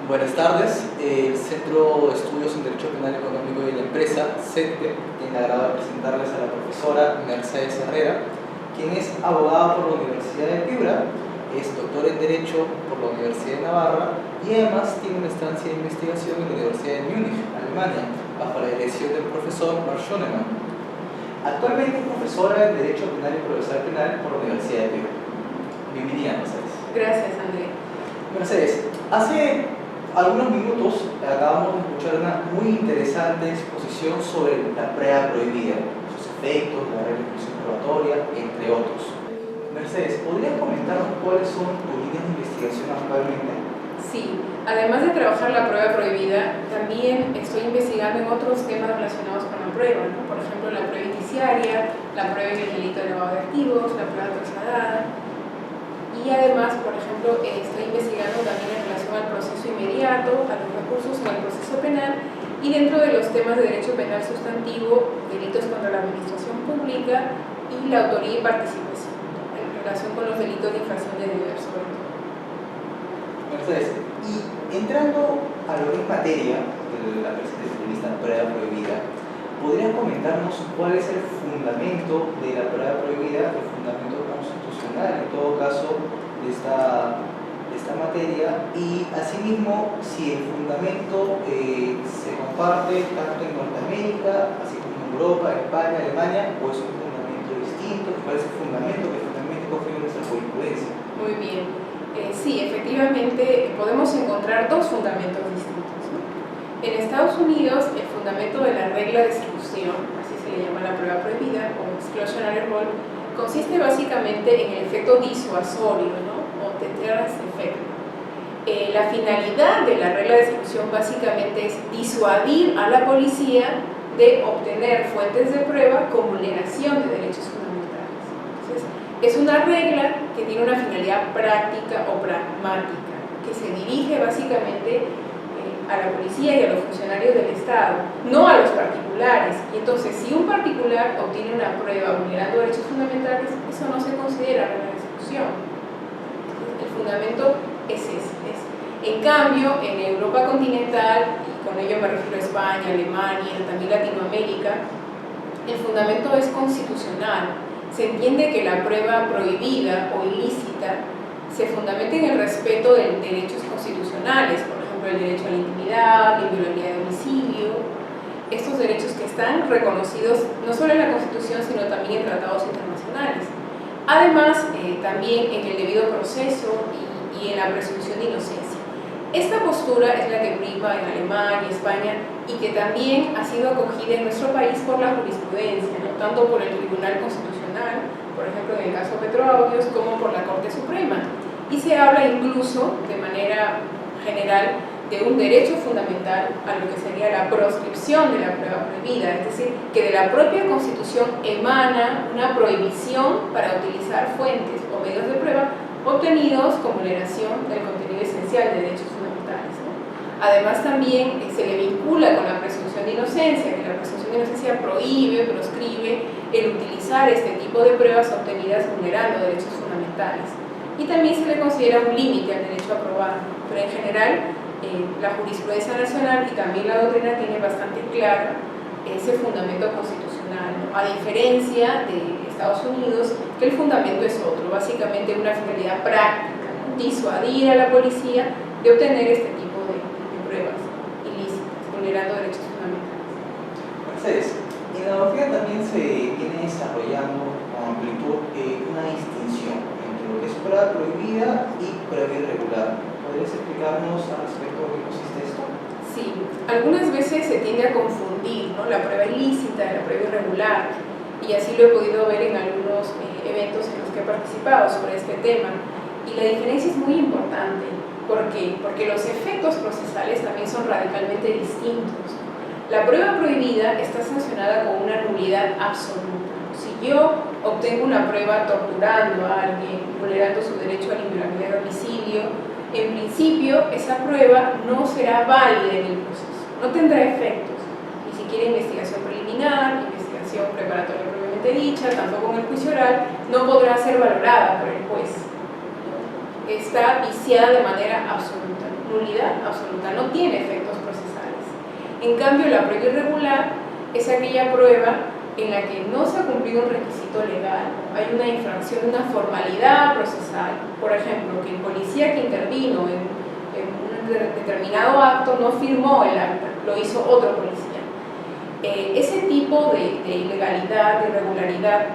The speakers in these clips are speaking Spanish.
Buenas tardes. El Centro de Estudios en Derecho Penal Económico y de la Empresa, CEDPE, tiene el agrado de presentarles a la profesora Mercedes Herrera, quien es abogada por la Universidad de Piura, es doctor en Derecho por la Universidad de Navarra y además tiene una estancia de investigación en la Universidad de Múnich, Alemania, bajo la dirección del profesor Mark Schoenemann. Actualmente es profesora en Derecho Penal y Procesal Penal por la Universidad de Piura. Bienvenida, Mercedes. Gracias, André. Mercedes, hace algunos minutos acabamos de escuchar una muy interesante exposición sobre la prueba prohibida, sus efectos, la regla de exclusión probatoria, entre otros. Mercedes, ¿podrías comentarnos cuáles son tus líneas de investigación actualmente? Sí, además de trabajar la prueba prohibida, también estoy investigando en otros temas relacionados con la prueba, ¿no? Por ejemplo, la prueba indiciaria, la prueba en el delito de lavado de activos, la prueba trasladada. Y además, por ejemplo, estoy investigando también en relación al proceso inmediato, a los recursos en el proceso penal y dentro de los temas de derecho penal sustantivo, delitos contra la administración pública y la autoría y participación, en relación con los delitos de infracción de deber, sobre todo. Mercedes, y entrando a lo que es materia de la presente entrevista prueba prohibida, ¿podrías comentarnos cuál es el fundamento de la prueba prohibida, el fundamento constitucional, en todo caso, de esta materia? Y asimismo, si el fundamento se comparte tanto en Norteamérica, así como en Europa, España, Alemania, o es un fundamento distinto, ¿cuál es el fundamento que finalmente coge nuestra jurisprudencia? Muy bien. Sí, efectivamente podemos encontrar dos fundamentos distintos, ¿no? En Estados Unidos, el fundamento de la regla de exclusión, así se le llama la prueba prohibida, o exclusionary rule, consiste básicamente en el efecto disuasorio, ¿no? O deterrence effect. La finalidad de la regla de exclusión básicamente es disuadir a la policía de obtener fuentes de prueba con vulneración de derechos fundamentales. Entonces, es una regla que tiene una finalidad práctica o pragmática, que se dirige básicamente a la policía y a los funcionarios del Estado, no a los particulares. Y entonces, si un particular obtiene una prueba vulnerando derechos fundamentales, eso no se considera regla de exclusión. El fundamento es ese. En cambio, en Europa continental, y con ello me refiero a España, Alemania, también Latinoamérica, el fundamento es constitucional. Se entiende que la prueba prohibida o ilícita se fundamenta en el respeto de derechos constitucionales, por ejemplo, el derecho a la intimidad, la inviolabilidad de domicilio, estos derechos que están reconocidos no solo en la Constitución, sino también en tratados internacionales. Además, también en el debido proceso y en la presunción de inocencia. Esta postura es la que priva en Alemania, España, y que también ha sido acogida en nuestro país por la jurisprudencia, ¿no? Tanto por el Tribunal Constitucional, por ejemplo en el caso Petroaudios, como por la Corte Suprema. Y se habla incluso, de manera general, de un derecho fundamental a lo que sería la proscripción de la prueba prohibida, es decir, que de la propia Constitución emana una prohibición para utilizar fuentes o medios de prueba obtenidos con vulneración del contenido esencial de derechos fundamentales, ¿no? Además, también se le vincula con la presunción de inocencia, que la presunción de inocencia prohíbe, proscribe el utilizar este tipo de pruebas obtenidas vulnerando derechos fundamentales. Y también se le considera un límite al derecho a probar, pero en general la jurisprudencia nacional y también la doctrina tiene bastante claro ese fundamento constitucional, ¿no? A diferencia de Estados Unidos, que el fundamento es otro, básicamente una finalidad práctica, ¿no? Disuadir a la policía de obtener este tipo de pruebas ilícitas, vulnerando derechos fundamentales. Mercedes, en la doctrina también se viene desarrollando con amplitud una distinción entre lo que es prueba prohibida y prueba irregular. ¿Podrías explicarnos al respecto de qué consiste esto? Sí, algunas veces se tiende a confundir, ¿no? La prueba ilícita de la prueba irregular, y así lo he podido ver en algunos eventos en los que he participado sobre este tema. Y la diferencia es muy importante. ¿Por qué? Porque los efectos procesales también son radicalmente distintos. La prueba prohibida está sancionada con una nulidad absoluta. Si yo obtengo una prueba torturando a alguien, vulnerando su derecho a la inviolabilidad de domicilio, en principio esa prueba no será válida en el proceso, no tendrá efectos, ni siquiera investigación preliminar, investigación preparatoria propiamente dicha, tampoco en el juicio oral, no podrá ser valorada por el juez. Está viciada de manera absoluta. nulidad absoluta, no tiene efectos procesales. En cambio, la prueba irregular es aquella prueba en la que no se ha cumplido un requisito legal, hay una infracción de una formalidad procesal. Por ejemplo, que el policía que intervino en un determinado acto no firmó el acta, lo hizo otro policía. Ese tipo de ilegalidad, de irregularidad,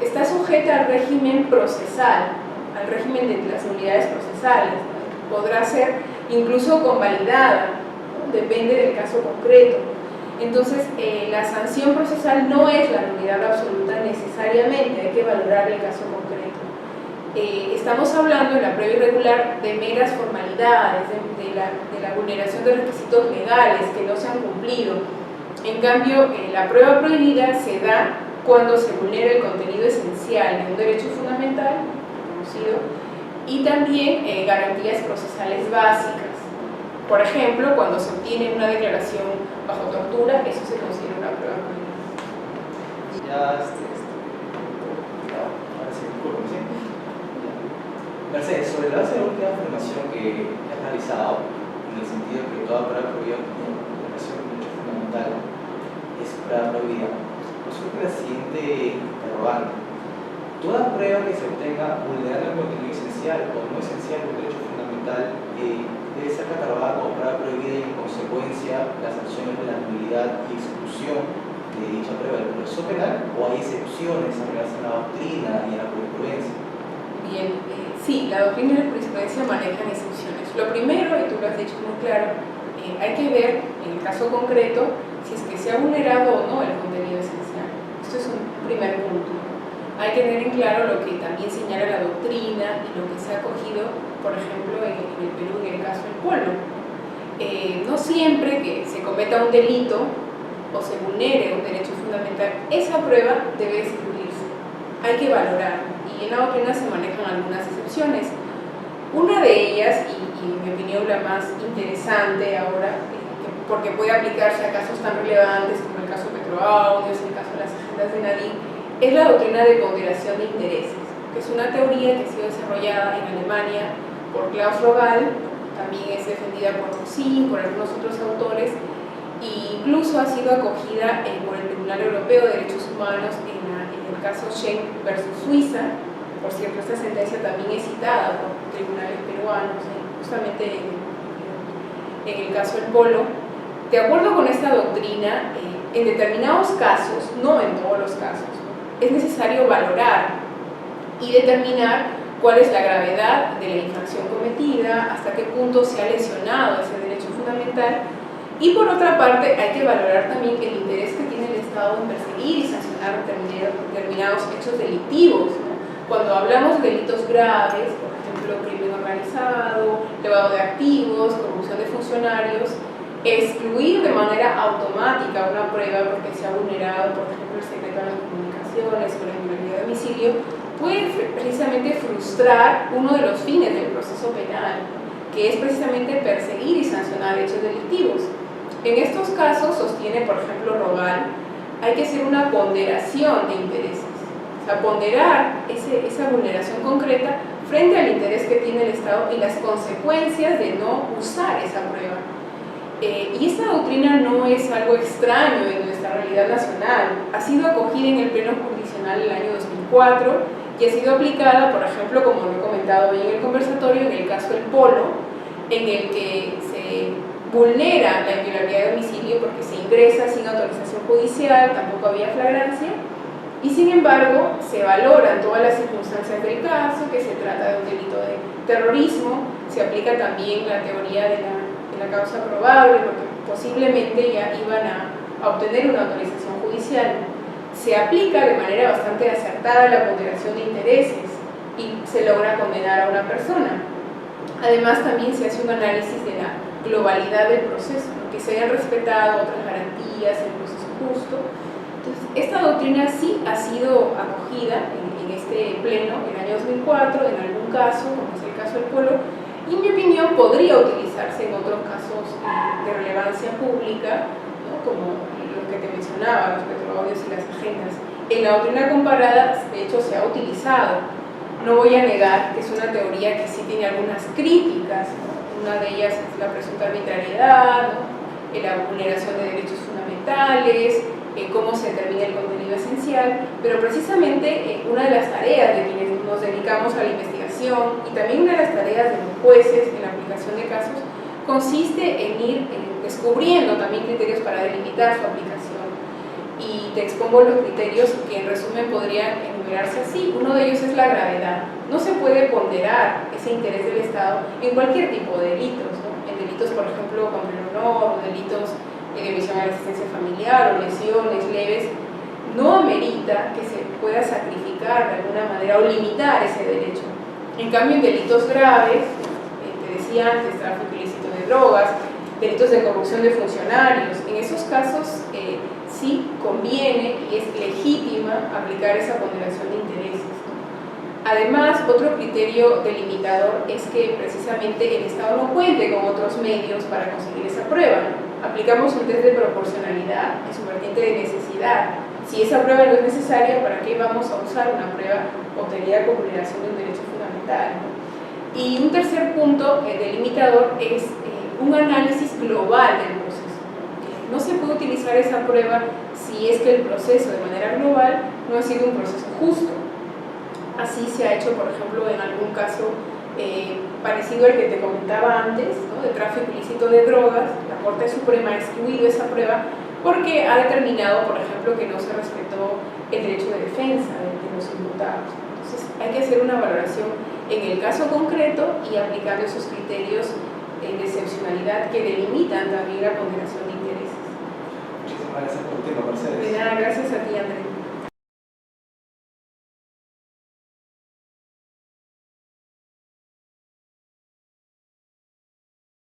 está sujeta al régimen procesal, al régimen de las nulidades procesales. Podrá ser incluso convalidada, ¿no? Depende del caso concreto. Entonces, la sanción procesal no es la nulidad absoluta necesariamente, hay que valorar el caso concreto. Estamos hablando en la prueba irregular de meras formalidades, de la vulneración de requisitos legales que no se han cumplido. En cambio, la prueba prohibida se da cuando se vulnera el contenido esencial de un derecho fundamental reconocido y también garantías procesales básicas. Por ejemplo, cuando se obtiene una declaración bajo tortura, eso se considera una prueba prohibida. Ahora sí, Mercedes, sobre la base de la última afirmación que has realizado, en el sentido de que toda prueba prohibida tiene relación con un derecho fundamental, es prueba prohibida, nos surge la siguiente interrogante. Toda prueba que se obtenga vulnerando el contenido esencial o no esencial del derecho fundamental debe ser catalogada como prueba prohibida y en consecuencia las acciones de la nulidad y exclusión de dicha prueba del proceso penal, o hay excepciones en relación a la doctrina y a la jurisprudencia. Bien, sí, la doctrina y la jurisprudencia manejan excepciones. Lo primero, y tú lo has dicho muy claro, hay que ver en el caso concreto si es que se ha vulnerado o no el contenido esencial. Esto es un primer punto. Hay que tener en claro lo que también señala la doctrina y lo que se ha acogido, por ejemplo, en el Perú, en el caso del polo. No siempre que se cometa un delito o se vulnere un derecho fundamental, esa prueba debe excluirse. Hay que valorar, y en la doctrina se manejan algunas excepciones. Una de ellas, y en mi opinión la más interesante ahora, porque puede aplicarse a casos tan relevantes como el caso Petroaudios, el caso de las agendas de Nadine, es la doctrina de ponderación de intereses, que es una teoría que ha sido desarrollada en Alemania por Klaus Rogall, también es defendida por Rosin, por algunos otros autores, e incluso ha sido acogida por el Tribunal Europeo de Derechos Humanos en el caso Schenck versus Suiza. Por cierto, esta sentencia también es citada por tribunales peruanos, justamente en el caso del polo. De acuerdo con esta doctrina, en determinados casos, no en todos los casos, es necesario valorar y determinar cuál es la gravedad de la infracción cometida, hasta qué punto se ha lesionado ese derecho fundamental, y por otra parte hay que valorar también el interés que tiene el Estado en perseguir y sancionar determinados hechos delictivos, ¿no? Cuando hablamos de delitos graves, por ejemplo, crimen organizado, lavado de activos, corrupción de funcionarios, excluir de manera automática una prueba porque se ha vulnerado, por ejemplo, el secreto de las comunicaciones o la inviolabilidad de domicilio, puede precisamente frustrar uno de los fines del proceso penal, que es precisamente perseguir y sancionar hechos delictivos. En estos casos, sostiene por ejemplo Rogall, hay que hacer una ponderación de intereses, o sea, ponderar esa vulneración concreta frente al interés que tiene el Estado y las consecuencias de no usar esa prueba. Y esta doctrina no es algo extraño en nuestra realidad nacional, ha sido acogida en el Pleno Jurisdiccional el año 2004 y ha sido aplicada, por ejemplo, como lo he comentado hoy en el conversatorio, en el caso del polo, en el que se vulnera la inviolabilidad de domicilio porque se ingresa sin autorización judicial, tampoco había flagrancia, y sin embargo se valoran todas las circunstancias del caso, que se trata de un delito de terrorismo, se aplica también la teoría de la causa probable, porque posiblemente ya iban a obtener una autorización judicial. Se aplica de manera bastante acertada la ponderación de intereses y se logra condenar a una persona. Además, también se hace un análisis de la globalidad del proceso, ¿no? Que se hayan respetado otras garantías, el proceso justo. Entonces, esta doctrina sí ha sido acogida en este pleno en el año 2004, en algún caso, como es el caso del polo, y en mi opinión podría utilizarse en otros casos de relevancia pública, ¿no? Como los que te mencionaba, los Petroaudios y las agendas. En la doctrina comparada, de hecho, se ha utilizado. No voy a negar que es una teoría que sí tiene algunas críticas, ¿no? En Una de ellas es la presunta arbitrariedad, ¿no? La vulneración de derechos fundamentales, cómo se determina el contenido esencial, pero precisamente una de las tareas de quienes nos dedicamos a la investigación y también una de las tareas de los jueces en la aplicación de casos consiste en ir descubriendo también criterios para delimitar su aplicación. Y te expongo los criterios que en resumen podrían enumerarse así. Uno de ellos es la gravedad. No se puede ponderar ese interés del Estado en cualquier tipo de delitos, ¿no? En delitos, por ejemplo, contra el honor, o delitos de omisión a la asistencia familiar o lesiones leves, no amerita que se pueda sacrificar de alguna manera o limitar ese derecho. En cambio, en delitos graves, te decía antes, tráfico ilícito de drogas, delitos de corrupción de funcionarios, en esos casos sí conviene y es legítima aplicar esa ponderación de intereses. Además, otro criterio delimitador es que precisamente el Estado no cuente con otros medios para conseguir esa prueba. Aplicamos un test de proporcionalidad en su vertiente de necesidad. Si esa prueba no es necesaria, ¿para qué vamos a usar una prueba obtenida con vulneración de un derecho fundamental? Y un tercer punto delimitador es un análisis global del proceso. No se puede utilizar esa prueba si es que el proceso de manera global no ha sido un proceso justo. Así se ha hecho, por ejemplo, en algún caso parecido al que te comentaba antes, ¿no? De tráfico ilícito de drogas. La Corte Suprema ha excluido esa prueba porque ha determinado, por ejemplo, que no se respetó el derecho de defensa de los imputados. Entonces, hay que hacer una valoración en el caso concreto y aplicando esos criterios de excepcionalidad que delimitan también la ponderación de intereses. Muchísimas gracias por tu tiempo, Mercedes. De nada, gracias a ti, Andrés.